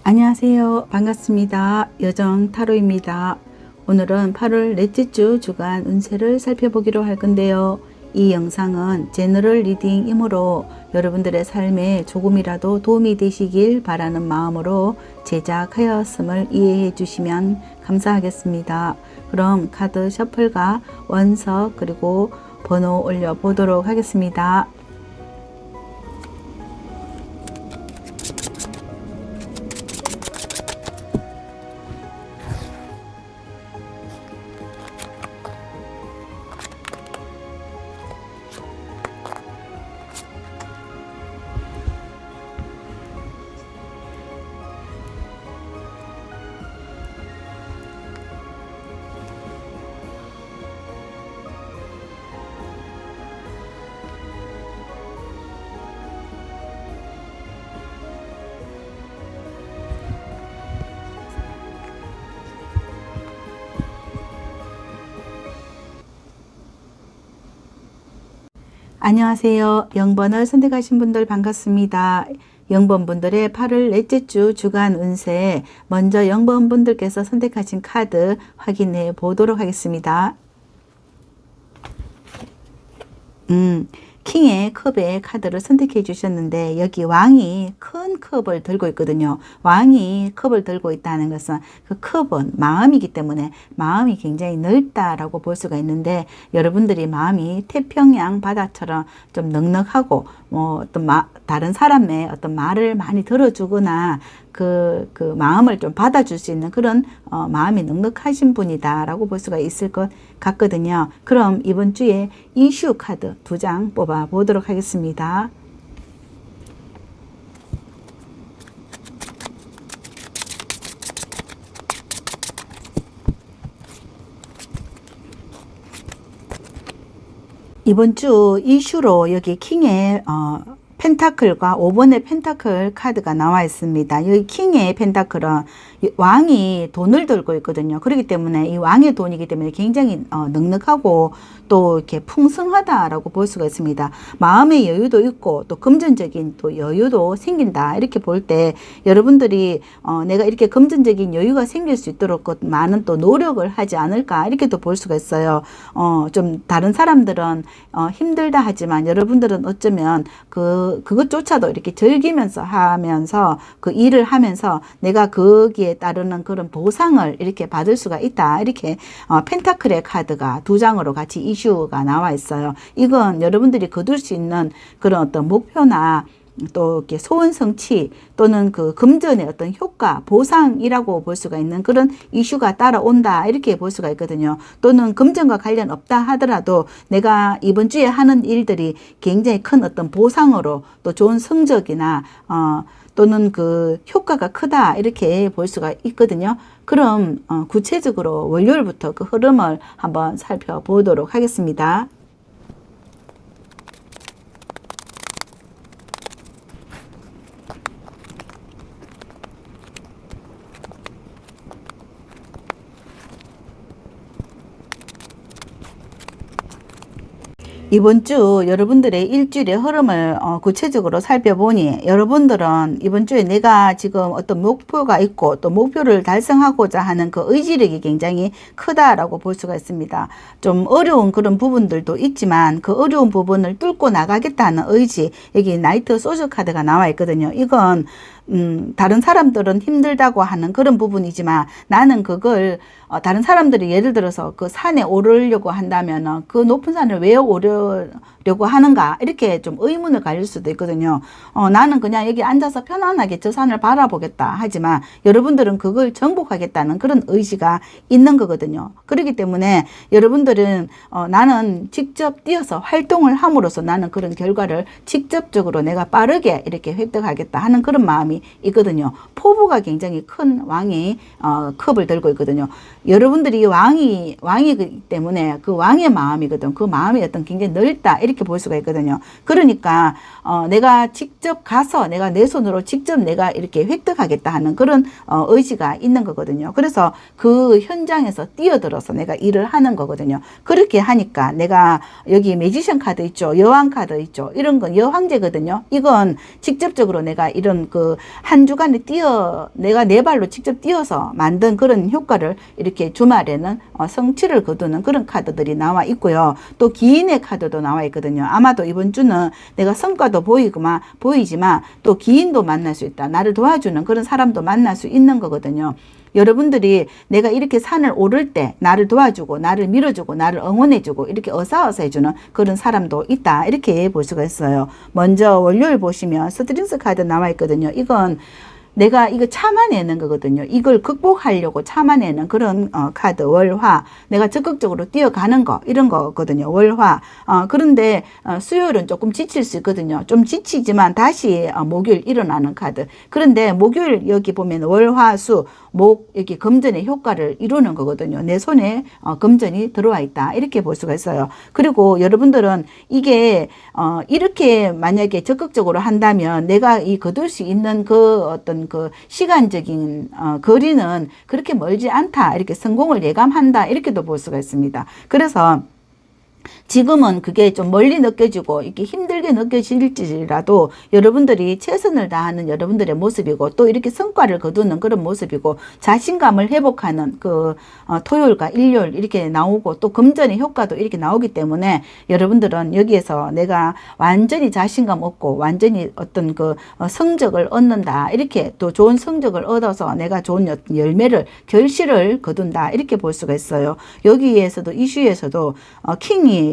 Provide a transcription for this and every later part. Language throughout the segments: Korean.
안녕하세요. 반갑습니다. 여정 타로입니다. 오늘은 8월 넷째 주 주간 운세를 살펴보기로 할 건데요. 이 영상은 제너럴 리딩이므로 여러분들의 삶에 조금이라도 도움이 되시길 바라는 마음으로 제작하였음을 이해해 주시면 감사하겠습니다. 그럼 카드 셔플과 원석 그리고 번호 올려 보도록 하겠습니다. 안녕하세요. 0번을 선택하신 분들 반갑습니다. 0번 분들의 8월 넷째 주 주간 운세 먼저 0번 분들께서 선택하신 카드 확인해 보도록 하겠습니다. 킹의 컵의 카드를 선택해 주셨는데 여기 왕이 큰 컵을 들고 있거든요. 왕이 컵을 들고 있다는 것은 그 컵은 마음이기 때문에 마음이 굉장히 넓다라고 볼 수가 있는데 여러분들이 마음이 태평양 바다처럼 좀 넉넉하고 어떤 다른 사람의 어떤 말을 많이 들어주거나 그 마음을 좀 받아줄 수 있는 그런 마음이 넉넉하신 분이다라고 볼 수가 있을 것 같거든요. 그럼 이번 주에 이슈 카드 2장 뽑아 보도록 하겠습니다. 이번 주 이슈로 여기 킹의 펜타클과 5번의 펜타클 카드가 나와 있습니다. 여기 킹의 펜타클은 왕이 돈을 들고 있거든요. 그렇기 때문에 이 왕의 돈이기 때문에 굉장히 넉넉하고 또 이렇게 풍성하다라고 볼 수가 있습니다. 마음의 여유도 있고 또 금전적인 또 여유도 생긴다. 이렇게 볼 때 여러분들이 내가 이렇게 금전적인 여유가 생길 수 있도록 많은 또 노력을 하지 않을까 이렇게도 볼 수가 있어요. 좀 다른 사람들은 힘들다 하지만 여러분들은 어쩌면 그것조차도 이렇게 즐기면서 하면서 그 일을 하면서 내가 거기에 따르는 그런 보상을 이렇게 받을 수가 있다. 이렇게 펜타클의 카드가 2장으로 같이 이슈가 나와 있어요. 이건 여러분들이 거둘 수 있는 그런 어떤 목표나 또 이렇게 소원 성취 또는 그 금전의 어떤 효과, 보상이라고 볼 수가 있는 그런 이슈가 따라온다 이렇게 볼 수가 있거든요. 또는 금전과 관련 없다 하더라도 내가 이번 주에 하는 일들이 굉장히 큰 어떤 보상으로 또 좋은 성적이나 또는 그 효과가 크다 이렇게 볼 수가 있거든요. 그럼 구체적으로 월요일부터 그 흐름을 한번 살펴보도록 하겠습니다. 이번 주 여러분들의 일주일의 흐름을 구체적으로 살펴보니 여러분들은 이번 주에 내가 지금 어떤 목표가 있고 또 목표를 달성하고자 하는 그 의지력이 굉장히 크다라고 볼 수가 있습니다. 좀 어려운 그런 부분들도 있지만 그 어려운 부분을 뚫고 나가겠다는 의지, 여기 나이트 소주 카드가 나와 있거든요. 이건 다른 사람들은 힘들다고 하는 그런 부분이지만 나는 그걸 다른 사람들이 예를 들어서 그 산에 오르려고 한다면 그 높은 산을 왜 오르려고 하는가 이렇게 좀 의문을 가질 수도 있거든요. 나는 그냥 여기 앉아서 편안하게 저 산을 바라보겠다 하지만 여러분들은 그걸 정복하겠다는 그런 의지가 있는 거거든요. 그렇기 때문에 여러분들은 나는 직접 뛰어서 활동을 함으로써 나는 그런 결과를 직접적으로 내가 빠르게 이렇게 획득하겠다 하는 그런 마음이 있거든요. 포부가 굉장히 큰 왕이 컵을 들고 있거든요. 여러분들이 왕이기 때문에 그 왕의 마음이거든. 그 마음이 어떤 굉장히 넓다. 이렇게 볼 수가 있거든요. 그러니까 내가 직접 가서 내가 내 손으로 직접 내가 이렇게 획득하겠다 하는 그런 의지가 있는 거거든요. 그래서 그 현장에서 뛰어들어서 내가 일을 하는 거거든요. 그렇게 하니까 내가 여기 매지션 카드 있죠, 여왕 카드 있죠, 이런 건 여황제거든요. 이건 직접적으로 내가 이런 그 한 주간에 내가 내 발로 직접 뛰어서 만든 그런 효과를 이렇게 주말에는 성취를 거두는 그런 카드들이 나와 있고요. 또 기인의 카드도 나와 있거든요. 아마도 이번 주는 내가 성과도 보이지만 또 기인도 만날 수 있다. 나를 도와주는 그런 사람도 만날 수 있는 거거든요. 여러분들이 내가 이렇게 산을 오를 때 나를 도와주고 나를 밀어주고 나를 응원해주고 이렇게 어사어사 해주는 그런 사람도 있다, 이렇게 볼 수가 있어요. 먼저 월요일 보시면 스트링스 카드 나와 있거든요. 이건 내가 이거 참아내는 거거든요. 이걸 극복하려고 참아내는 그런 카드 월화, 내가 적극적으로 뛰어가는 거, 이런 거거든요. 월화. 그런데 수요일은 조금 지칠 수 있거든요. 좀 지치지만 다시 목요일 일어나는 카드. 그런데 목요일 여기 보면 월화수 여기 금전의 효과를 이루는 거거든요. 내 손에 금전이 들어와 있다, 이렇게 볼 수가 있어요. 그리고 여러분들은 이게 이렇게 만약에 적극적으로 한다면 내가 이 거둘 수 있는 그 어떤 그 시간적인 거리는 그렇게 멀지 않다, 이렇게 성공을 예감한다, 이렇게도 볼 수가 있습니다. 그래서 지금은 그게 좀 멀리 느껴지고 이렇게 힘들게 느껴질지라도 여러분들이 최선을 다하는 여러분들의 모습이고 또 이렇게 성과를 거두는 그런 모습이고 자신감을 회복하는 그 토요일과 일요일 이렇게 나오고 또 금전의 효과도 이렇게 나오기 때문에 여러분들은 여기에서 내가 완전히 자신감 얻고 완전히 어떤 그 성적을 얻는다, 이렇게 또 좋은 성적을 얻어서 내가 좋은 열매를 결실을 거둔다, 이렇게 볼 수가 있어요. 여기에서도 이슈에서도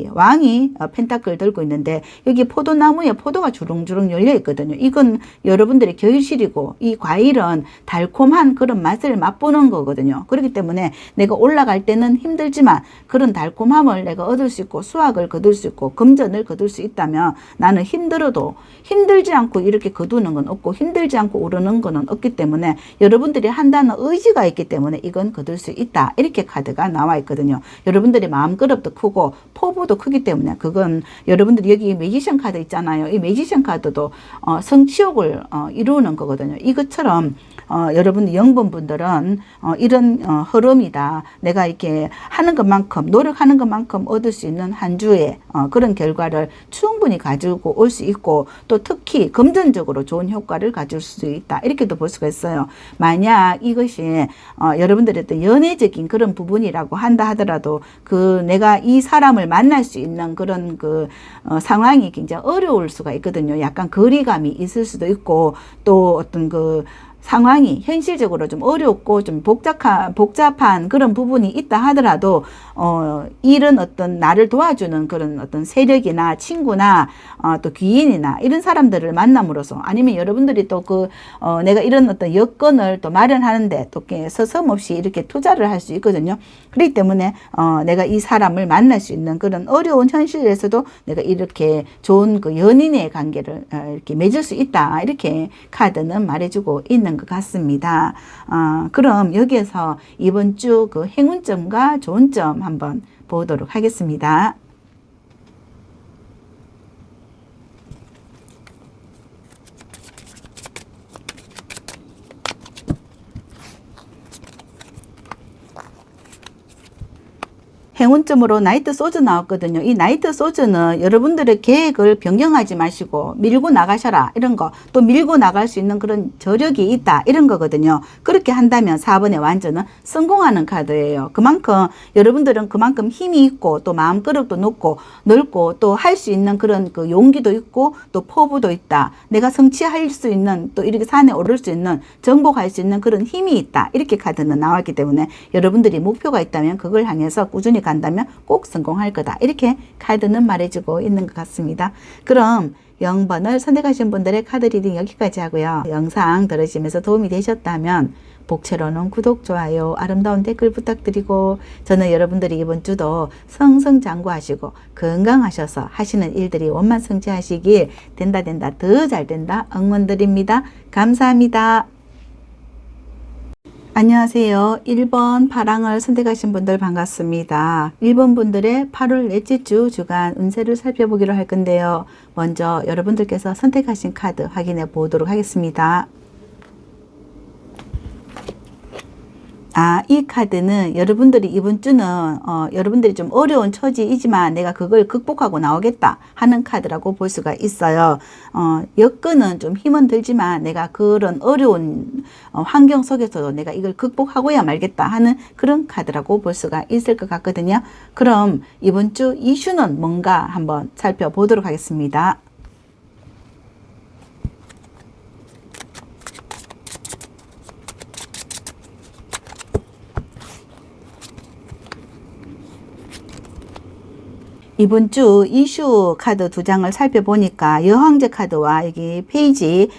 왕이 펜타클 들고 있는데 여기 포도나무에 포도가 주렁주렁 열려 있거든요. 이건 여러분들의 결실이고 이 과일은 달콤한 그런 맛을 맛보는 거거든요. 그렇기 때문에 내가 올라갈 때는 힘들지만 그런 달콤함을 내가 얻을 수 있고 수확을 거둘 수 있고 금전을 거둘 수 있다면 나는 힘들어도 힘들지 않고 이렇게 거두는 건 없고 힘들지 않고 오르는 거는 없기 때문에 여러분들이 한다는 의지가 있기 때문에 이건 거둘 수 있다, 이렇게 카드가 나와 있거든요. 여러분들의 마음그릇도 크고 포부도 크기 때문에 그건 여러분들이 여기 매지션 카드 있잖아요. 이 매지션 카드도 성취욕을 이루는 거거든요. 이것처럼 여러분 영분분들은 이런 흐름이다. 내가 이렇게 하는 것만큼 노력하는 것만큼 얻을 수 있는 한 주의 그런 결과를 충분히 가지고 올 수 있고 또 특히 금전적으로 좋은 효과를 가질 수 있다, 이렇게도 볼 수가 있어요. 만약 이것이 여러분들의 어떤 연애적인 그런 부분이라고 한다 하더라도 그 내가 이 사람을 만날 수 있는 그런 그 상황이 굉장히 어려울 수가 있거든요. 약간 거리감이 있을 수도 있고 또 어떤 그 상황이 현실적으로 좀 어렵고 좀 복잡한 그런 부분이 있다 하더라도 이런 어떤 나를 도와주는 그런 어떤 세력이나 친구나 또 귀인이나 이런 사람들을 만남으로써 아니면 여러분들이 또 그 내가 이런 어떤 여건을 또 마련하는데 또 서슴없이 이렇게 투자를 할 수 있거든요. 그렇기 때문에 내가 이 사람을 만날 수 있는 그런 어려운 현실에서도 내가 이렇게 좋은 그 연인의 관계를 이렇게 맺을 수 있다, 이렇게 카드는 말해주고 있는 것 같습니다. 그럼 여기에서 이번 주 그 행운점과 좋은 점 한번 보도록 하겠습니다. 행운점으로 나이트 소주 나왔거든요. 이 나이트 소주는 여러분들의 계획을 변경하지 마시고 밀고 나가셔라, 이런 거, 또 밀고 나갈 수 있는 그런 저력이 있다, 이런 거거든요. 그렇게 한다면 4번의 완전은 성공하는 카드예요. 그만큼 여러분들은 그만큼 힘이 있고 또 마음그릇도 높고 넓고 또 할 수 있는 그런 그 용기도 있고 또 포부도 있다. 내가 성취할 수 있는 또 이렇게 산에 오를 수 있는 정복할 수 있는 그런 힘이 있다, 이렇게 카드는 나왔기 때문에 여러분들이 목표가 있다면 그걸 향해서 꾸준히 간다면 꼭 성공할 거다, 이렇게 카드는 말해주고 있는 것 같습니다. 그럼 0번을 선택하신 분들의 카드 리딩 여기까지 하고요. 영상 들으시면서 도움이 되셨다면 복채로는 구독, 좋아요, 아름다운 댓글 부탁드리고 저는 여러분들이 이번 주도 성성장구하시고 건강하셔서 하시는 일들이 원만성취하시길 된다 더 잘 된다 응원드립니다. 감사합니다. 안녕하세요. 1번 파랑을 선택하신 분들 반갑습니다. 1번 분들의 8월 넷째 주 주간 운세를 살펴보기로 할 건데요. 먼저 여러분들께서 선택하신 카드 확인해 보도록 하겠습니다. 이 카드는 여러분들이 이번 주는 여러분들이 좀 어려운 처지이지만 내가 그걸 극복하고 나오겠다 하는 카드라고 볼 수가 있어요. 여건은 좀 힘은 들지만 내가 그런 어려운 환경 속에서도 내가 이걸 극복하고야 말겠다 하는 그런 카드라고 볼 수가 있을 것 같거든요. 그럼 이번 주 이슈는 뭔가 한번 살펴보도록 하겠습니다. 이번 주 이슈 카드 두 장을 살펴보니까 여황제 카드와 여기 페이지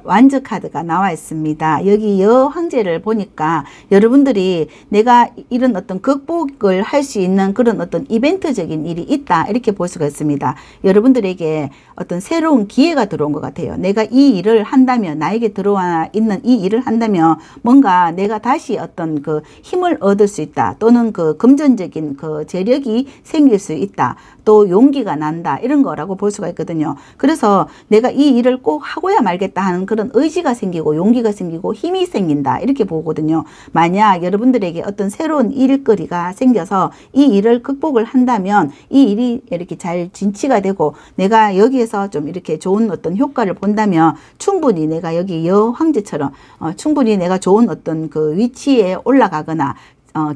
완즈 카드가 나와 있습니다. 여기 여황제를 보니까 여러분들이 내가 이런 어떤 극복을 할 수 있는 그런 어떤 이벤트적인 일이 있다 이렇게 볼 수가 있습니다. 여러분들에게 어떤 새로운 기회가 들어온 것 같아요. 내가 이 일을 한다면 나에게 들어와 있는 이 일을 한다면 뭔가 내가 다시 어떤 그 힘을 얻을 수 있다 또는 그 금전적인 그 재력이 생길 수 있다. 또 용기가 난다 이런 거라고 볼 수가 있거든요. 그래서 내가 이 일을 꼭 하고야 말겠다 하는 그런 의지가 생기고 용기가 생기고 힘이 생긴다 이렇게 보거든요. 만약 여러분들에게 어떤 새로운 일거리가 생겨서 이 일을 극복을 한다면 이 일이 이렇게 잘 진치가 되고 내가 여기에서 좀 이렇게 좋은 어떤 효과를 본다면 충분히 내가 여기 여황제처럼 충분히 내가 좋은 어떤 그 위치에 올라가거나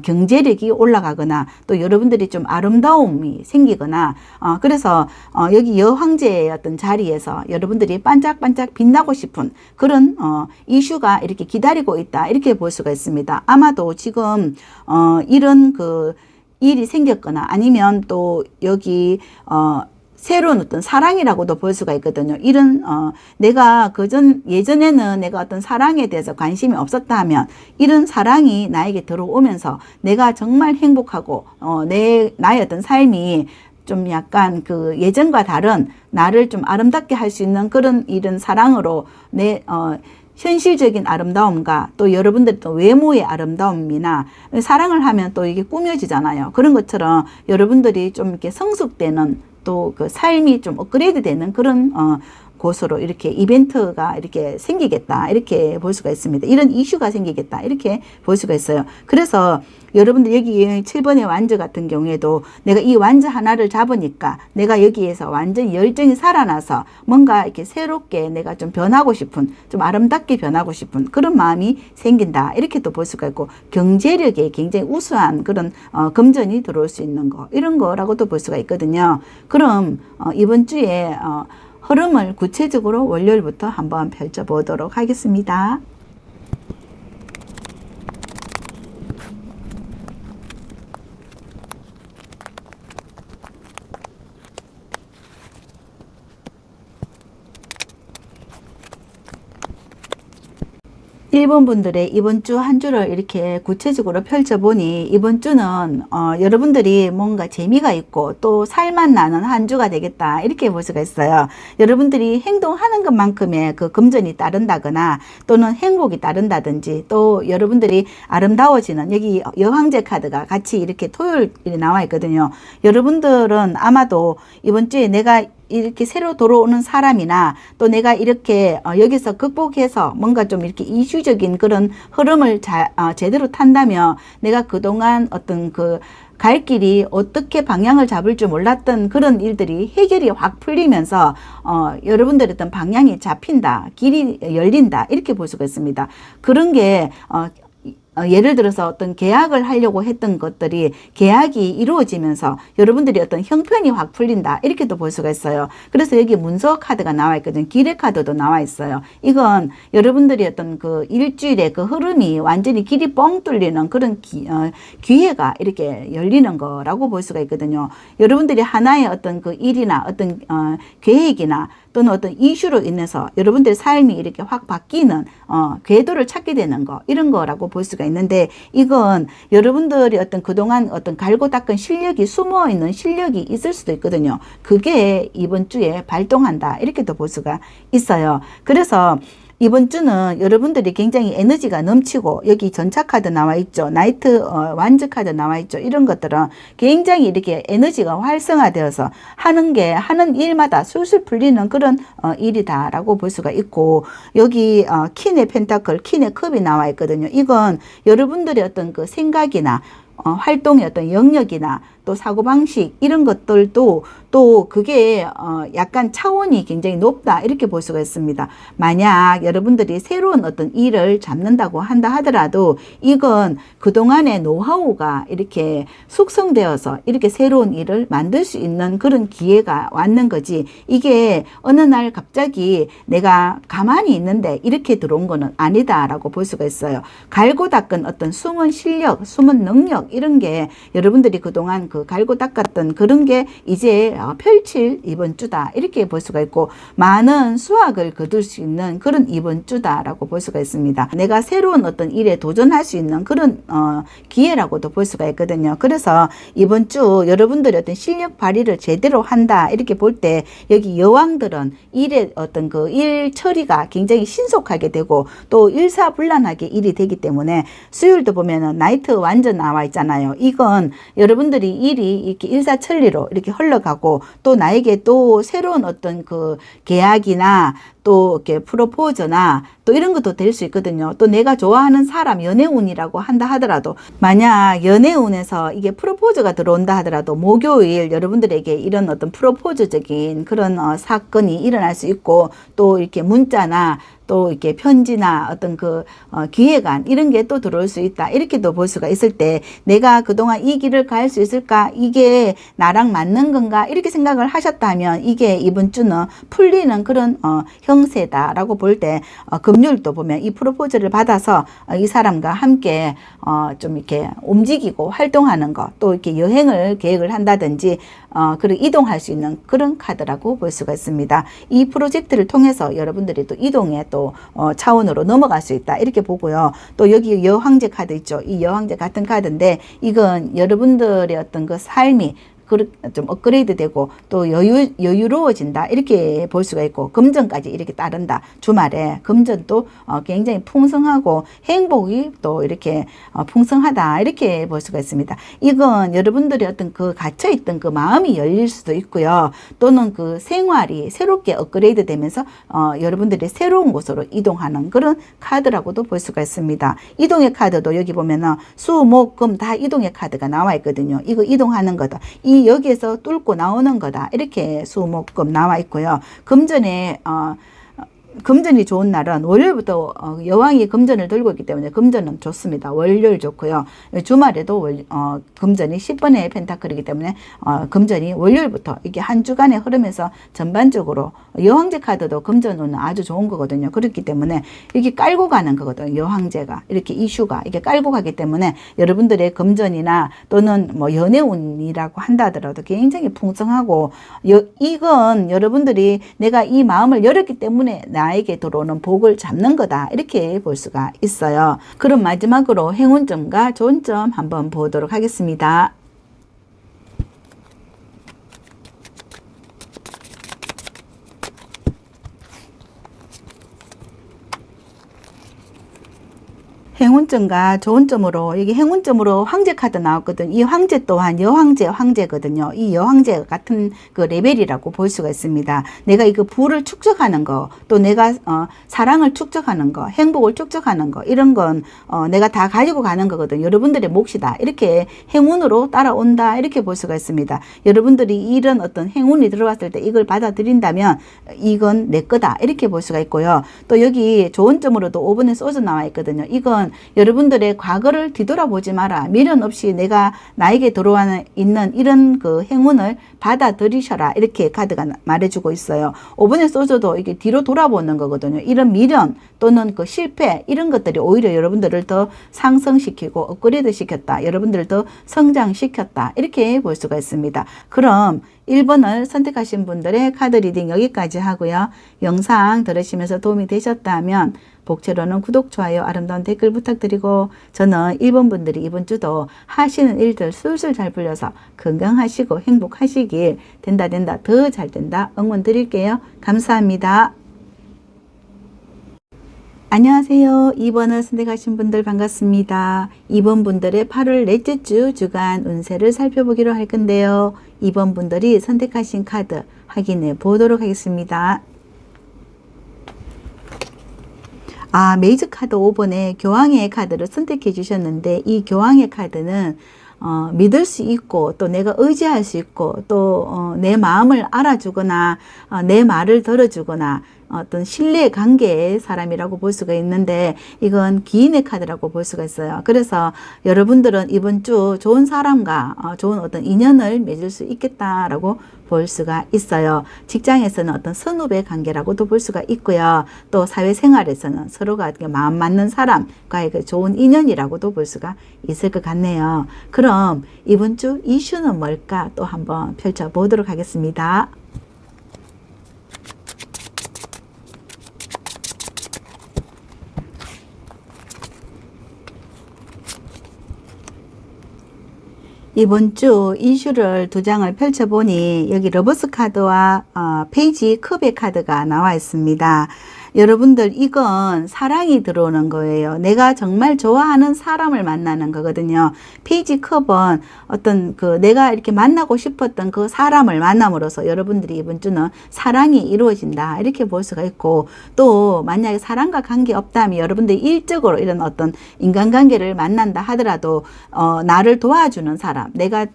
경제력이 올라가거나 또 여러분들이 좀 아름다움이 생기거나 그래서 여기 여황제의 어떤 자리에서 여러분들이 반짝반짝 빛나고 싶은 그런 이슈가 이렇게 기다리고 있다 이렇게 볼 수가 있습니다. 아마도 지금 이런 그 일이 생겼거나 아니면 또 여기 새로운 어떤 사랑이라고도 볼 수가 있거든요. 이런 내가 예전에는 내가 어떤 사랑에 대해서 관심이 없었다 하면 이런 사랑이 나에게 들어오면서 내가 정말 행복하고 나의 어떤 삶이 좀 약간 그 예전과 다른 나를 좀 아름답게 할 수 있는 그런 이런 사랑으로 현실적인 아름다움과 또 여러분들 또 외모의 아름다움이나 사랑을 하면 또 이게 꾸며지잖아요. 그런 것처럼 여러분들이 좀 이렇게 성숙되는 또 그 삶이 좀 업그레이드 되는 그런 곳으로 이렇게 이벤트가 이렇게 생기겠다 이렇게 볼 수가 있습니다. 이런 이슈가 생기겠다 이렇게 볼 수가 있어요. 그래서 여러분들 여기 7번의 완저 같은 경우에도 내가 이 완저 하나를 잡으니까 내가 여기에서 완전히 열정이 살아나서 뭔가 이렇게 새롭게 내가 좀 변하고 싶은 좀 아름답게 변하고 싶은 그런 마음이 생긴다 이렇게 또 볼 수가 있고 경제력에 굉장히 우수한 그런 금전이 들어올 수 있는 거 이런 거라고도 볼 수가 있거든요. 그럼 이번 주에 흐름을 구체적으로 월요일부터 한번 펼쳐보도록 하겠습니다. 1번 분들의 이번 주 한 주를 이렇게 구체적으로 펼쳐보니 이번 주는 여러분들이 뭔가 재미가 있고 또 살맛 나는 한 주가 되겠다 이렇게 볼 수가 있어요. 여러분들이 행동하는 것만큼의 그 금전이 따른다거나 또는 행복이 따른다든지 또 여러분들이 아름다워지는 여기 여황제 카드가 같이 이렇게 토요일에 나와 있거든요. 여러분들은 아마도 이번 주에 내가 이렇게 새로 들어오는 사람이나 또 내가 이렇게 여기서 극복해서 뭔가 좀 이렇게 이슈적인 그런 흐름을 제대로 탄다면 내가 그동안 어떤 그 갈 길이 어떻게 방향을 잡을 줄 몰랐던 그런 일들이 해결이 확 풀리면서 여러분들의 어떤 방향이 잡힌다, 길이 열린다 이렇게 볼 수가 있습니다. 그런 게 예를 들어서 어떤 계약을 하려고 했던 것들이 계약이 이루어지면서 여러분들이 어떤 형편이 확 풀린다 이렇게도 볼 수가 있어요. 그래서 여기 문서 카드가 나와 있거든요. 기회 카드도 나와 있어요. 이건 여러분들이 어떤 그 일주일의 그 흐름이 완전히 길이 뻥 뚫리는 그런 기회가 이렇게 열리는 거라고 볼 수가 있거든요. 여러분들이 하나의 어떤 그 일이나 어떤 계획이나 또는 어떤 이슈로 인해서 여러분들의 삶이 이렇게 확 바뀌는 궤도를 찾게 되는 거 이런 거라고 볼 수가 있는데 이건 여러분들이 어떤 그동안 어떤 갈고 닦은 실력이 숨어 있는 실력이 있을 수도 있거든요. 그게 이번 주에 발동한다 이렇게도 볼 수가 있어요. 그래서 이번 주는 여러분들이 굉장히 에너지가 넘치고 여기 전차 카드 나와 있죠. 나이트 완즈 카드 나와 있죠. 이런 것들은 굉장히 이렇게 에너지가 활성화되어서 하는 일마다 술술 풀리는 그런 일이다라고 볼 수가 있고, 여기 퀸의 펜타클, 퀸의 컵이 나와 있거든요. 이건 여러분들의 어떤 그 생각이나 활동의 어떤 영역이나 또 사고방식 이런 것들도 또 그게 약간 차원이 굉장히 높다 이렇게 볼 수가 있습니다. 만약 여러분들이 새로운 어떤 일을 잡는다고 한다 하더라도 이건 그동안의 노하우가 이렇게 숙성되어서 이렇게 새로운 일을 만들 수 있는 그런 기회가 왔는 거지, 이게 어느 날 갑자기 내가 가만히 있는데 이렇게 들어온 거는 아니다라고 볼 수가 있어요. 갈고 닦은 어떤 숨은 실력, 숨은 능력 이런 게 여러분들이 그동안 그 갈고 닦았던 그런 게 이제 펼칠 이번 주다 이렇게 볼 수가 있고, 많은 수확을 거둘 수 있는 그런 이번 주다라고 볼 수가 있습니다. 내가 새로운 어떤 일에 도전할 수 있는 그런 기회라고도 볼 수가 있거든요. 그래서 이번 주 여러분들의 어떤 실력 발휘를 제대로 한다 이렇게 볼 때, 여기 여왕들은 일의 어떤 그 일 처리가 굉장히 신속하게 되고 또 일사불란하게 일이 되기 때문에, 수요일도 보면은 나이트 완전 나와 있잖아요. 이건 여러분들이 일이 이렇게 일사천리로 이렇게 흘러가고 또 나에게 또 새로운 어떤 그 계약이나 또 이렇게 프로포즈나 또 이런 것도 될 수 있거든요. 또 내가 좋아하는 사람 연애운이라고 한다 하더라도, 만약 연애운에서 이게 프로포즈가 들어온다 하더라도 목요일 여러분들에게 이런 어떤 프로포즈적인 그런 사건이 일어날 수 있고, 또 이렇게 문자나 또 이렇게 편지나 어떤 그 기획안 이런 게 또 들어올 수 있다 이렇게도 볼 수가 있을 때, 내가 그동안 이 길을 갈 수 있을까, 이게 나랑 맞는 건가 이렇게 생각을 하셨다면 이게 이번 주는 풀리는 그런 형세다라고 볼 때, 금요일도 보면 이 프로포즈를 받아서 이 사람과 함께 좀 이렇게 움직이고 활동하는 거, 또 이렇게 여행을 계획을 한다든지 그리고 이동할 수 있는 그런 카드라고 볼 수가 있습니다. 이 프로젝트를 통해서 여러분들이 또 이동에 또 차원으로 넘어갈 수 있다 이렇게 보고요. 또 여기 여왕제 카드 있죠. 이 여왕제 같은 카드인데, 이건 여러분들의 어떤 그 삶이 좀 업그레이드 되고 또 여유로워진다 이렇게 볼 수가 있고, 금전까지 이렇게 따른다. 주말에 금전도 굉장히 풍성하고 행복이 또 이렇게 풍성하다 이렇게 볼 수가 있습니다. 이건 여러분들의 어떤 그 갇혀있던 그 마음이 열릴 수도 있고요. 또는 그 생활이 새롭게 업그레이드 되면서 여러분들이 새로운 곳으로 이동하는 그런 카드라고도 볼 수가 있습니다. 이동의 카드도 여기 보면은 수, 목, 금 다 이동의 카드가 나와 있거든요. 이거 이동하는 거다. 이 여기에서 뚫고 나오는 거다 이렇게 수목금 나와 있고요. 금전이 좋은 날은 월요일부터 여왕이 금전을 들고 있기 때문에 금전은 좋습니다. 월요일 좋고요. 주말에도 금전이 10번의 펜타클이기 때문에 금전이 월요일부터 이게 한 주간에 흐르면서 전반적으로, 여왕제 카드도 금전운은 아주 좋은 거거든요. 그렇기 때문에 이게 깔고 가는 거거든요. 여왕제가 이렇게 이슈가 이게 깔고 가기 때문에 여러분들의 금전이나 또는 뭐 연애운이라고 한다 하더라도 굉장히 풍성하고, 이건 여러분들이 내가 이 마음을 열었기 때문에 나에게 들어오는 복을 잡는 거다 이렇게 볼 수가 있어요. 그럼 마지막으로 행운점과 좋은 점 한번 보도록 하겠습니다. 행운점과 좋은 점으로, 여기 행운점으로 황제 카드 나왔거든요. 이 황제 또한 황제거든요. 이 여황제 같은 그 레벨이라고 볼 수가 있습니다. 내가 이거 부를 축적하는 거, 또 내가 사랑을 축적하는 거, 행복을 축적하는 거, 이런 건 내가 다 가지고 가는 거거든요. 여러분들의 몫이다. 이렇게 행운으로 따라온다. 이렇게 볼 수가 있습니다. 여러분들이 이런 어떤 행운이 들어왔을 때 이걸 받아들인다면 이건 내 거다. 이렇게 볼 수가 있고요. 또 여기 좋은 점으로도 5번에 소주 나와 있거든요. 이건 여러분들의 과거를 뒤돌아보지 마라. 미련 없이 나에게 들어와 있는 이런 그 행운을 받아들이셔라. 이렇게 카드가 말해주고 있어요. 5번의 소주도 이게 뒤로 돌아보는 거거든요. 이런 미련 또는 그 실패 이런 것들이 오히려 여러분들을 더 상승시키고 업그레이드 시켰다. 여러분들을 더 성장시켰다. 이렇게 볼 수가 있습니다. 그럼 1번을 선택하신 분들의 카드 리딩 여기까지 하고요. 영상 들으시면서 도움이 되셨다면 복채로는 구독, 좋아요, 아름다운 댓글 부탁드리고, 저는 1번 분들이 이번 주도 하시는 일들 술술 잘 풀려서 건강하시고 행복하시길 된다 더 잘 된다 응원 드릴게요. 감사합니다. 안녕하세요. 2번을 선택하신 분들 반갑습니다. 2번 분들의 8월 넷째 주 주간 운세를 살펴보기로 할 건데요. 2번 분들이 선택하신 카드 확인해 보도록 하겠습니다. 메이저 카드 5번에 교황의 카드를 선택해 주셨는데, 이 교황의 카드는 믿을 수 있고 또 내가 의지할 수 있고 또 내 마음을 알아주거나 내 말을 들어주거나 어떤 신뢰 관계의 사람이라고 볼 수가 있는데, 이건 기인의 카드라고 볼 수가 있어요. 그래서 여러분들은 이번 주 좋은 사람과 좋은 어떤 인연을 맺을 수 있겠다라고 볼 수가 있어요. 직장에서는 어떤 선후배 관계라고도 볼 수가 있고요. 또 사회생활에서는 서로가 마음 맞는 사람과의 그 좋은 인연이라고도 볼 수가 있을 것 같네요. 그럼 이번 주 이슈는 뭘까 또 한번 펼쳐보도록 하겠습니다. 이번 주 이슈를 두 장을 펼쳐보니 여기 러버스 카드와 페이지 컵의 카드가 나와 있습니다. 여러분들, 이건 사랑이 들어오는 거예요. 내가 정말 좋아하는 사람을 만나는 거거든요. 페이지 컵은 어떤 내가 이렇게 만나고 싶었던 그 사람을 만남으로써 여러분들이 이번 주는 사랑이 이루어진다, 이렇게 볼 수가 있고, 또 만약에 사랑과 관계 없다면 여러분들이 일적으로 이런 어떤 인간관계를 만난다 하더라도 나를 도와주는 사람, 내가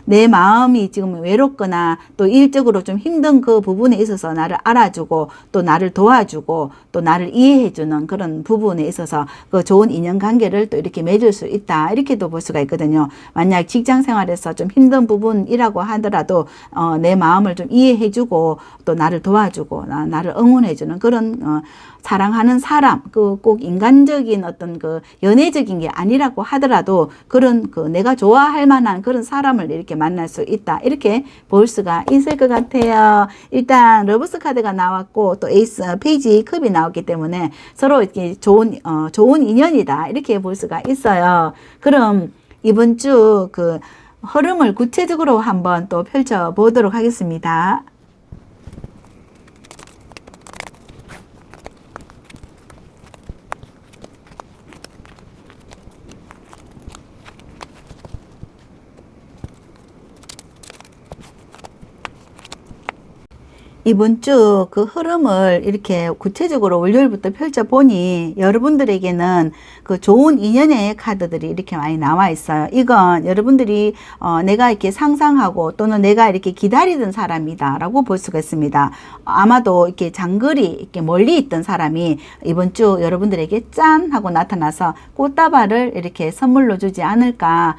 내 마음이 지금 외롭거나 또 일적으로 좀 힘든 그 부분에 있어서 나를 알아주고 또 나를 도와주고 또 나를 이해해주는 그런 부분에 있어서 그 좋은 인연관계를 또 이렇게 맺을 수 있다, 이렇게도 볼 수가 있거든요. 만약 직장생활에서 좀 힘든 부분이라고 하더라도 내 마음을 좀 이해해주고 또 나를 도와주고 나를 응원해주는 그런 사랑하는 사람, 꼭 인간적인 어떤 연애적인 게 아니라고 하더라도 그런 내가 좋아할 만한 그런 사람을 이렇게 만날 수 있다, 이렇게 볼 수가 있을 것 같아요. 일단 러브스 카드가 나왔고 또 에이스 페이지 컵이 나왔기 때문에 서로 이렇게 좋은 인연이다, 이렇게 볼 수가 있어요. 그럼 이번 주 흐름을 구체적으로 한번 또 펼쳐 보도록 하겠습니다. 이번 주 흐름을 이렇게 구체적으로 월요일부터 펼쳐보니 여러분들에게는 좋은 인연의 카드들이 이렇게 많이 나와 있어요. 이건 여러분들이 내가 이렇게 상상하고 또는 내가 이렇게 기다리던 사람이다 라고 볼 수가 있습니다. 아마도 이렇게 장거리 이렇게 멀리 있던 사람이 이번 주 여러분들에게 짠 하고 나타나서 꽃다발을 이렇게 선물로 주지 않을까,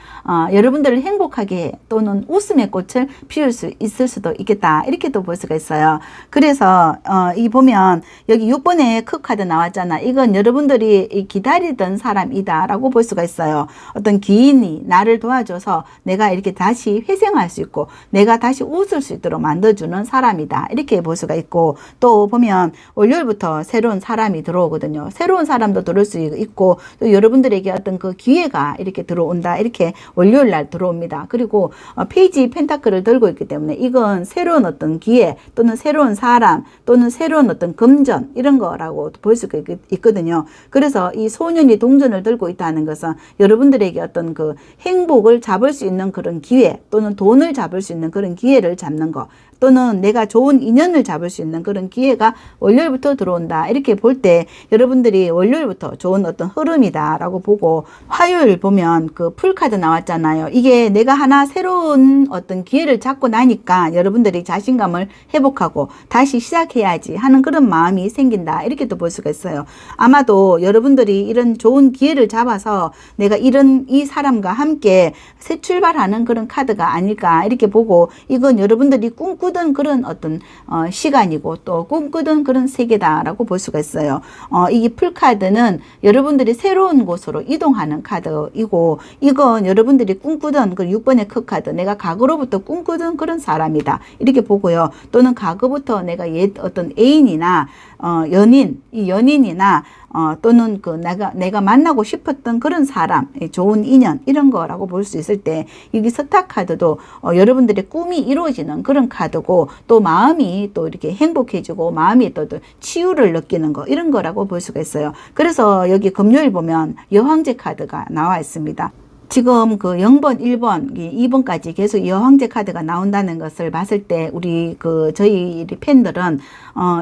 여러분들을 행복하게 또는 웃음의 꽃을 피울 수 있을 수도 있겠다, 이렇게도 볼 수가 있어요. 그래서 이 보면 여기 6번에 크 카드 나왔잖아. 이건 여러분들이 기다리던 사람이다 라고 볼 수가 있어요. 어떤 기인이 나를 도와줘서 내가 이렇게 다시 회생할 수 있고 내가 다시 웃을 수 있도록 만들어주는 사람이다, 이렇게 볼 수가 있고, 또 보면 월요일부터 새로운 사람이 들어오거든요. 새로운 사람도 들어올 수 있고 또 여러분들에게 어떤 기회가 이렇게 들어온다, 이렇게 월요일 날 들어옵니다. 그리고 페이지 펜타클을 들고 있기 때문에 이건 새로운 어떤 기회 또는 새로운 사람 또는 새로운 어떤 금전, 이런 거라고 볼 수가 있거든요. 그래서 이 소년이 동전을 들고 있다는 것은 여러분들에게 어떤 행복을 잡을 수 있는 그런 기회 또는 돈을 잡을 수 있는 그런 기회를 잡는 거, 또는 내가 좋은 인연을 잡을 수 있는 그런 기회가 월요일부터 들어온다, 이렇게 볼 때 여러분들이 월요일부터 좋은 어떤 흐름이다 라고 보고, 화요일 보면 풀카드 나왔잖아요. 이게 내가 하나 새로운 어떤 기회를 잡고 나니까 여러분들이 자신감을 회복하고 다시 시작해야지 하는 그런 마음이 생긴다, 이렇게도 볼 수가 있어요. 아마도 여러분들이 이런 좋은 기회를 잡아서 내가 이 사람과 함께 새 출발하는 그런 카드가 아닐까, 이렇게 보고, 이건 여러분들이 꿈꾸던 그런 어떤 시간이고 또 꿈꾸던 그런 세계다라고 볼 수가 있어요. 이 풀카드는 여러분들이 새로운 곳으로 이동하는 카드이고, 이건 여러분들이 꿈꾸던 6번의 컵 카드, 내가 과거로부터 꿈꾸던 그런 사람이다, 이렇게 보고요. 또는 과거부터 내가 어떤 애인이나 이 연인이나 또는 내가 만나고 싶었던 그런 사람, 좋은 인연, 이런 거라고 볼 수 있을 때, 여기 스타 카드도 여러분들의 꿈이 이루어지는 그런 카드고, 또 마음이 또 이렇게 행복해지고, 마음이 또 치유를 느끼는 거, 이런 거라고 볼 수가 있어요. 그래서 여기 금요일 보면 여황제 카드가 나와 있습니다. 지금 그 0번, 1번, 2번까지 계속 여황제 카드가 나온다는 것을 봤을 때, 저희 팬들은,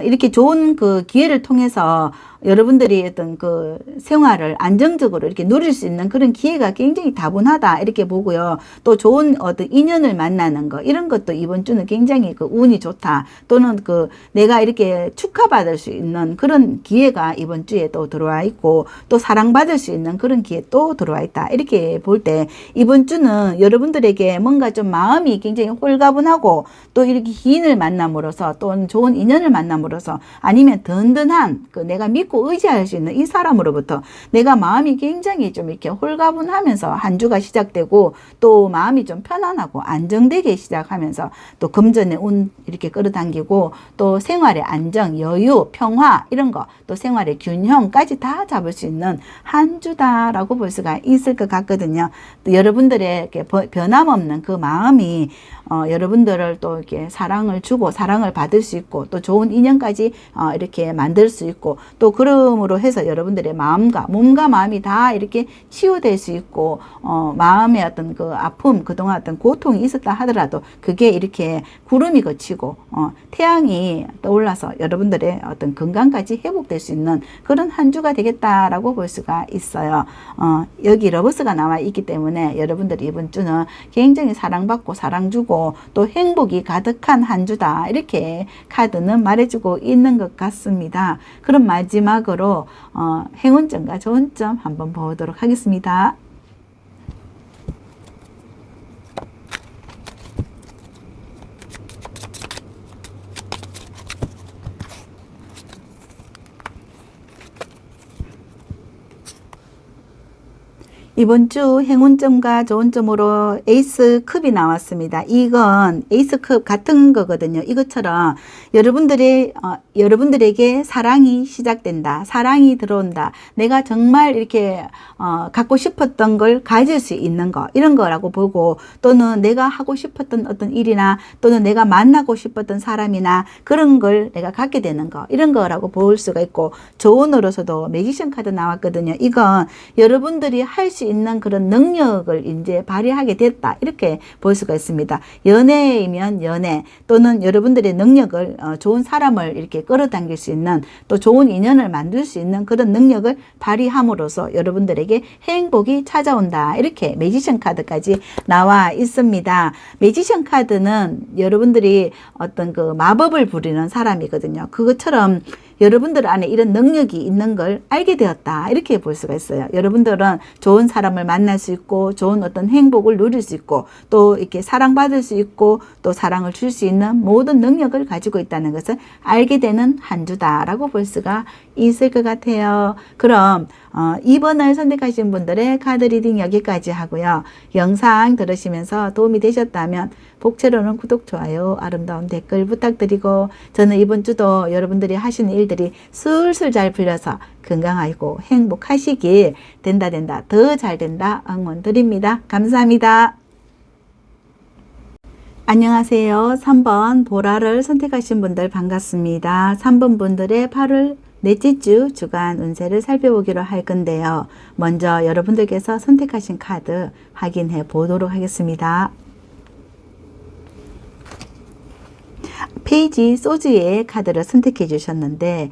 이렇게 좋은 그 기회를 통해서 여러분들이 어떤 그 생활을 안정적으로 이렇게 누릴 수 있는 그런 기회가 굉장히 다분하다, 이렇게 보고요. 또 좋은 어떤 인연을 만나는 거, 이런 것도 이번 주는 굉장히 그 운이 좋다. 또는 내가 이렇게 축하받을 수 있는 그런 기회가 이번 주에 또 들어와 있고, 또 사랑받을 수 있는 그런 기회 또 들어와 있다. 이렇게 볼 때 이번 주는 여러분들에게 뭔가 좀 마음이 굉장히 홀가분하고, 또 이렇게 기인을 만남으로써, 또는 좋은 인연을 만남으로써, 아니면 든든한 내가 믿고 의지할 수 있는 이 사람으로부터 내가 마음이 굉장히 좀 이렇게 홀가분하면서 한 주가 시작되고, 또 마음이 좀 편안하고 안정되게 시작하면서, 또 금전의 운 이렇게 끌어당기고, 또 생활의 안정, 여유, 평화, 이런 거, 또 생활의 균형까지 다 잡을 수 있는 한 주다라고 볼 수가 있을 것 같거든요. 또 여러분들의 변함없는 그 마음이 여러분들을 또 이렇게 사랑을 주고 사랑을 받을 수 있고, 또 좋은 인연까지 이렇게 만들 수 있고, 또 그러므로 해서 여러분들의 마음과 몸과 마음이 다 이렇게 치유될 수 있고, 마음의 어떤 그 아픔, 그동안 어떤 고통이 있었다 하더라도 그게 이렇게 구름이 걷히고 태양이 떠올라서 여러분들의 어떤 건강까지 회복될 수 있는 그런 한 주가 되겠다라고 볼 수가 있어요. 여기 러버스가 나와 있기 때문에 여러분들이 이번 주는 굉장히 사랑받고 사랑주고, 또 행복이 가득한 한 주다, 이렇게 카드는 말해주고 있는 것 같습니다. 그럼 마지막으로 행운점과 좋은 점 한번 보도록 하겠습니다. 이번 주 행운점과 좋은 점으로 에이스컵이 나왔습니다. 이건 에이스컵 같은 거거든요. 이것처럼 여러분들에게 사랑이 시작된다. 사랑이 들어온다. 내가 정말 이렇게 갖고 싶었던 걸 가질 수 있는 거, 이런 거라고 보고, 또는 내가 하고 싶었던 어떤 일이나, 또는 내가 만나고 싶었던 사람이나 그런 걸 내가 갖게 되는 거, 이런 거라고 볼 수가 있고, 조언으로서도 매지션 카드 나왔거든요. 이건 여러분들이 할 수 있는 그런 능력을 이제 발휘하게 됐다, 이렇게 볼 수가 있습니다. 연애이면 연애, 또는 여러분들의 능력을 좋은 사람을 이렇게 끌어당길 수 있는, 또 좋은 인연을 만들 수 있는 그런 능력을 발휘함으로써 여러분들에게 행복이 찾아온다, 이렇게 매지션 카드까지 나와 있습니다. 매지션 카드는 여러분들이 어떤 그 마법을 부리는 사람이거든요. 그것처럼 여러분들 안에 이런 능력이 있는 걸 알게 되었다, 이렇게 볼 수가 있어요. 여러분들은 좋은 사람을 만날 수 있고, 좋은 어떤 행복을 누릴 수 있고, 또 이렇게 사랑받을 수 있고, 또 사랑을 줄 수 있는 모든 능력을 가지고 있다는 것을 알게 되는 한 주다라고 볼 수가 있을 것 같아요. 그럼 2번을 선택하신 분들의 카드 리딩 여기까지 하고요. 영상 들으시면서 도움이 되셨다면 복채로는 구독, 좋아요, 아름다운 댓글 부탁드리고, 저는 이번 주도 여러분들이 하시는 일들이 술술 잘 풀려서 건강하고 행복하시길, 된다 더 잘 된다 응원 드립니다. 감사합니다. 안녕하세요. 3번 보라를 선택하신 분들 반갑습니다. 3번 분들의 8월 넷째 주 주간 운세를 살펴보기로 할 건데요. 먼저 여러분들께서 선택하신 카드 확인해 보도록 하겠습니다. 페이지 소주의 카드를 선택해 주셨는데,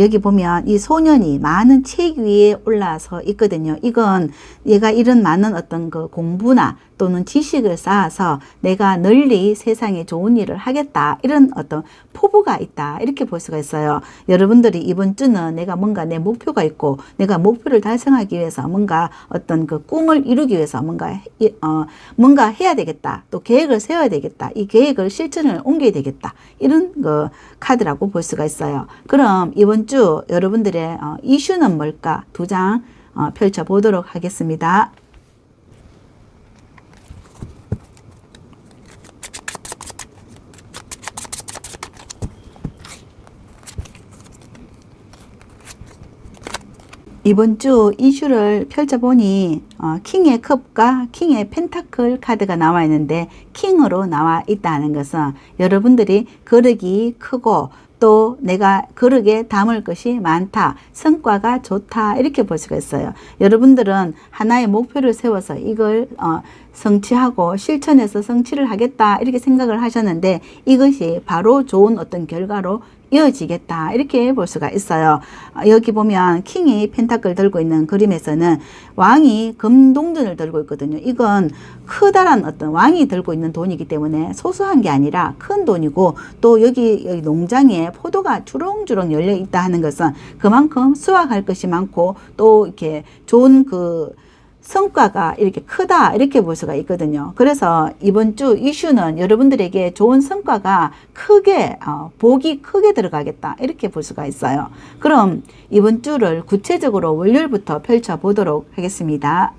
여기 보면 이 소년이 많은 책 위에 올라서 있거든요. 이건 얘가 이런 많은 어떤 그 공부나 또는 지식을 쌓아서 내가 널리 세상에 좋은 일을 하겠다, 이런 어떤 포부가 있다, 이렇게 볼 수가 있어요. 여러분들이 이번 주는 내가 뭔가 내 목표가 있고, 내가 목표를 달성하기 위해서 뭔가 어떤 그 꿈을 이루기 위해서 뭔가 해야 되겠다, 또 계획을 세워야 되겠다, 이 계획을 실천을 옮겨야 되겠다, 이런 그 카드라고 볼 수가 있어요. 그럼 이번 주 여러분들의 이슈는 뭘까? 두 장 펼쳐 보도록 하겠습니다. 이번 주 이슈를 펼쳐보니 킹의 컵과 킹의 펜타클 카드가 나와 있는데 킹으로 나와 있다는 것은 여러분들이 거력이 크고 또 내가 거력에 담을 것이 많다, 성과가 좋다, 이렇게 볼 수가 있어요. 여러분들은 하나의 목표를 세워서 이걸 성취하고 실천해서 성취를 하겠다, 이렇게 생각을 하셨는데 이것이 바로 좋은 어떤 결과로 이어지겠다, 이렇게 볼 수가 있어요. 여기 보면 킹이 펜타클 들고 있는 그림에서는 왕이 금동전을 들고 있거든요. 이건 크다란 어떤 왕이 들고 있는 돈이기 때문에 소소한 게 아니라 큰 돈이고, 또 여기 농장에 포도가 주렁주렁 열려 있다 하는 것은 그만큼 수확할 것이 많고 또 이렇게 좋은 그 성과가 이렇게 크다, 이렇게 볼 수가 있거든요. 그래서 이번 주 이슈는 여러분들에게 좋은 성과가 크게 복이 크게 들어가겠다, 이렇게 볼 수가 있어요. 그럼 이번 주를 구체적으로 월요일부터 펼쳐 보도록 하겠습니다.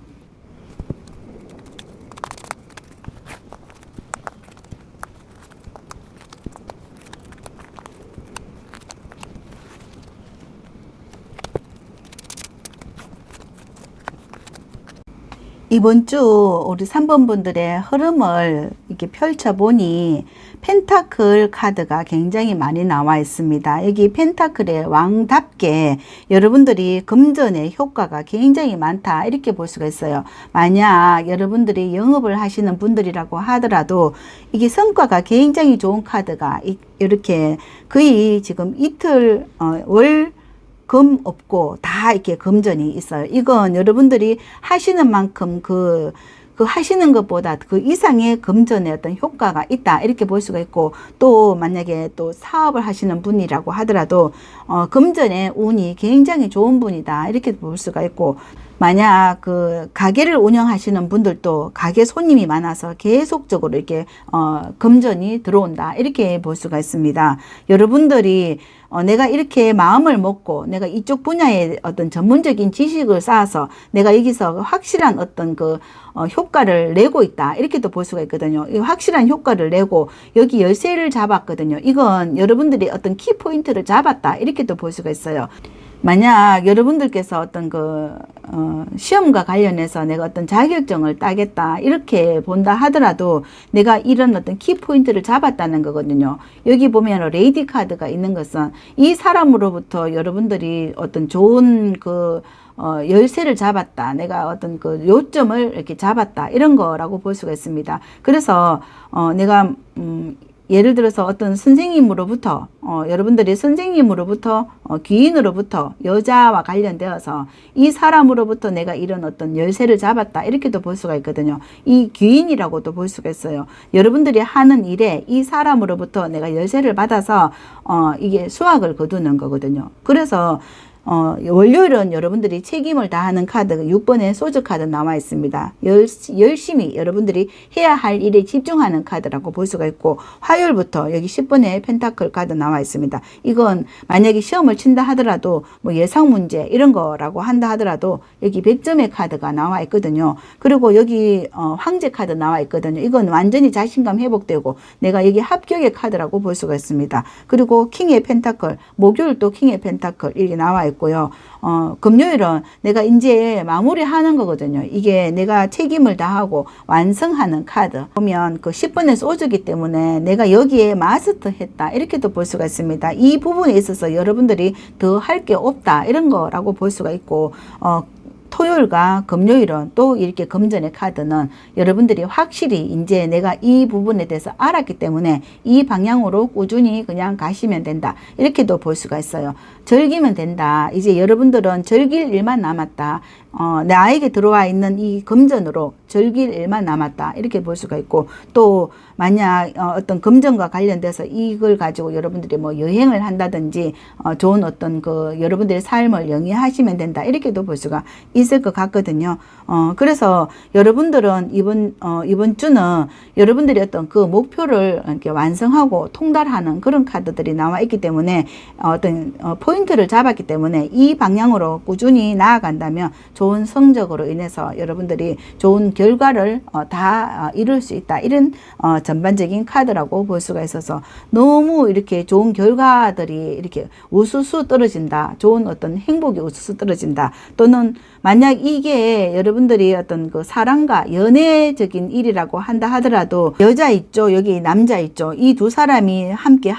이번 주 우리 3번 분들의 흐름을 이렇게 펼쳐보니 펜타클 카드가 굉장히 많이 나와 있습니다. 여기 펜타클의 왕답게 여러분들이 금전의 효과가 굉장히 많다, 이렇게 볼 수가 있어요. 만약 여러분들이 영업을 하시는 분들이라고 하더라도 이게 성과가 굉장히 좋은 카드가 이렇게 거의 지금 이틀 금 없고 다 이렇게 금전이 있어요. 이건 여러분들이 하시는 만큼 그 하시는 것보다 그 이상의 금전의 어떤 효과가 있다, 이렇게 볼 수가 있고, 또 만약에 또 사업을 하시는 분이라고 하더라도 금전의 운이 굉장히 좋은 분이다, 이렇게 볼 수가 있고, 만약 그 가게를 운영하시는 분들도 가게 손님이 많아서 계속적으로 이렇게 금전이 들어온다, 이렇게 볼 수가 있습니다. 여러분들이 내가 이렇게 마음을 먹고 내가 이쪽 분야에 어떤 전문적인 지식을 쌓아서 내가 여기서 확실한 어떤 그 효과를 내고 있다, 이렇게도 볼 수가 있거든요. 이 확실한 효과를 내고 여기 열쇠를 잡았거든요. 이건 여러분들이 어떤 키포인트를 잡았다, 이렇게도 볼 수가 있어요. 만약 여러분들께서 어떤 시험과 관련해서 내가 어떤 자격증을 따겠다, 이렇게 본다 하더라도 내가 이런 어떤 키포인트를 잡았다는 거거든요. 여기 보면 레이디 카드가 있는 것은 이 사람으로부터 여러분들이 어떤 좋은 열쇠를 잡았다, 내가 어떤 요점을 이렇게 잡았다, 이런 거라고 볼 수가 있습니다. 그래서 내가 예를 들어서 어떤 선생님으로부터 여러분들이 선생님으로부터 귀인으로부터 여자와 관련되어서 이 사람으로부터 내가 이런 어떤 열쇠를 잡았다, 이렇게도 볼 수가 있거든요. 이 귀인이라고도 볼 수가 있어요. 여러분들이 하는 일에 이 사람으로부터 내가 열쇠를 받아서 이게 수확을 거두는 거거든요. 그래서 월요일은 여러분들이 책임을 다하는 카드 6번의 소주 카드 나와 있습니다. 열심히 여러분들이 해야 할 일에 집중하는 카드라고 볼 수가 있고, 화요일부터 여기 10번의 펜타클 카드 나와 있습니다. 이건 만약에 시험을 친다 하더라도 뭐 예상 문제 이런 거라고 한다 하더라도 여기 100점의 카드가 나와 있거든요. 그리고 여기 황제 카드 나와 있거든요. 이건 완전히 자신감 회복되고 내가 여기 합격의 카드라고 볼 수가 있습니다. 그리고 킹의 펜타클, 목요일도 킹의 펜타클 이렇게 나와 있고, 고요. 금요일은 내가 이제 마무리하는 거거든요. 이게 내가 책임을 다하고 완성하는 카드. 보면 그 10번의 소주기 때문에 내가 여기에 마스터했다, 이렇게도 볼 수가 있습니다. 이 부분에 있어서 여러분들이 더 할 게 없다, 이런 거라고 볼 수가 있고, 토요일과 금요일은 또 이렇게 금전의 카드는 여러분들이 확실히 이제 내가 이 부분에 대해서 알았기 때문에 이 방향으로 꾸준히 그냥 가시면 된다, 이렇게도 볼 수가 있어요. 즐기면 된다. 이제 여러분들은 즐길 일만 남았다. 나에게 들어와 있는 이 금전으로 즐길 일만 남았다, 이렇게 볼 수가 있고, 또 만약 어떤 금전과 관련돼서 이걸 가지고 여러분들이 뭐 여행을 한다든지 좋은 어떤 여러분들의 삶을 영위하시면 된다, 이렇게도 볼 수가 있을 것 같거든요. 그래서 여러분들은 이번 주는 여러분들이 어떤 그 목표를 이렇게 완성하고 통달하는 그런 카드들이 나와 있기 때문에 어떤 포인트를 잡았기 때문에 이 방향으로 꾸준히 나아간다면 좋은 성적으로 인해서 여러분들이 좋은 결과를 다 이룰 수 있다. 이런 전반적인 카드라고 볼 수가 있어서 너무 이렇게 좋은 결과들이 이렇게 우수수 떨어진다. 좋은 어떤 행복이 우수수 떨어진다. 또는 만약 이게 여러분들이 어떤 그 사랑과 연애적인 일이라고 한다 하더라도 여자 있죠. 여기 남자 있죠. 이 두 사람이 함께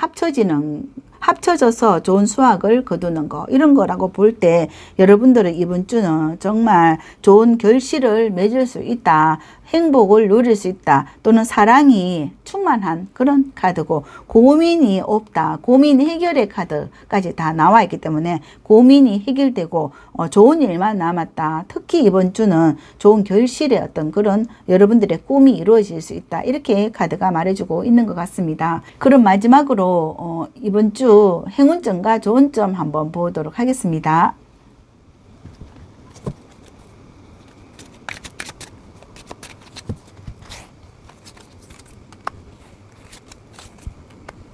합쳐져서 좋은 수확을 거두는 거, 이런 거라고 볼 때 여러분들은 이번 주는 정말 좋은 결실을 맺을 수 있다. 행복을 누릴 수 있다. 또는 사랑이 충만한 그런 카드고, 고민이 없다. 고민 해결의 카드까지 다 나와 있기 때문에 고민이 해결되고 좋은 일만 남았다. 특히 이번 주는 좋은 결실의 어떤 그런 여러분들의 꿈이 이루어질 수 있다. 이렇게 카드가 말해주고 있는 것 같습니다. 그럼 마지막으로 이번 주 행운점과 좋은 점 한번 보도록 하겠습니다.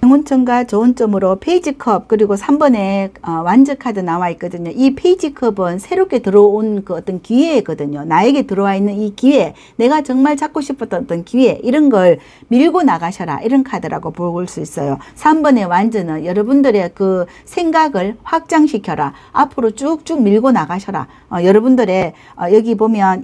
행운점과 좋은 점으로 페이지컵, 그리고 3번에 완저 카드 나와 있거든요. 이 페이지컵은 새롭게 들어온 그 어떤 기회거든요. 나에게 들어와 있는 이 기회, 내가 정말 잡고 싶었던 어떤 기회, 이런 걸 밀고 나가셔라, 이런 카드라고 볼 수 있어요. 3번의 완저는 여러분들의 그 생각을 확장시켜라, 앞으로 쭉쭉 밀고 나가셔라. 여러분들의 여기 보면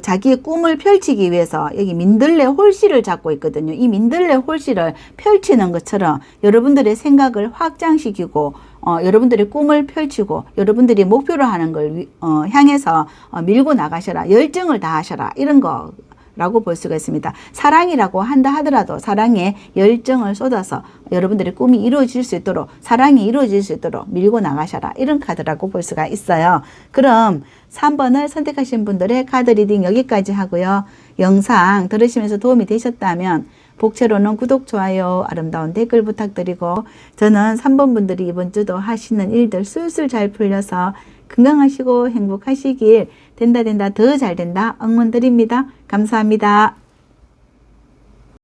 자기의 꿈을 펼치기 위해서 여기 민들레 홀씨를 잡고 있거든요. 이 민들레 홀씨를 펼치는 것처럼 여러분들의 생각을 확장시키고 여러분들의 꿈을 펼치고 여러분들이 목표로 하는 걸 향해서 밀고 나가셔라, 열정을 다하셔라, 이런 거 라고 볼 수가 있습니다. 사랑이라고 한다 하더라도 사랑에 열정을 쏟아서 여러분들의 꿈이 이루어질 수 있도록, 사랑이 이루어질 수 있도록 밀고 나가셔라, 이런 카드라고 볼 수가 있어요. 그럼 3번을 선택하신 분들의 카드 리딩 여기까지 하고요. 영상 들으시면서 도움이 되셨다면 복채로는 구독, 좋아요, 아름다운 댓글 부탁드리고, 저는 3번 분들이 이번 주도 하시는 일들 술술 잘 풀려서 건강하시고 행복하시길, 된다 더 잘 된다 응원 드립니다. 감사합니다.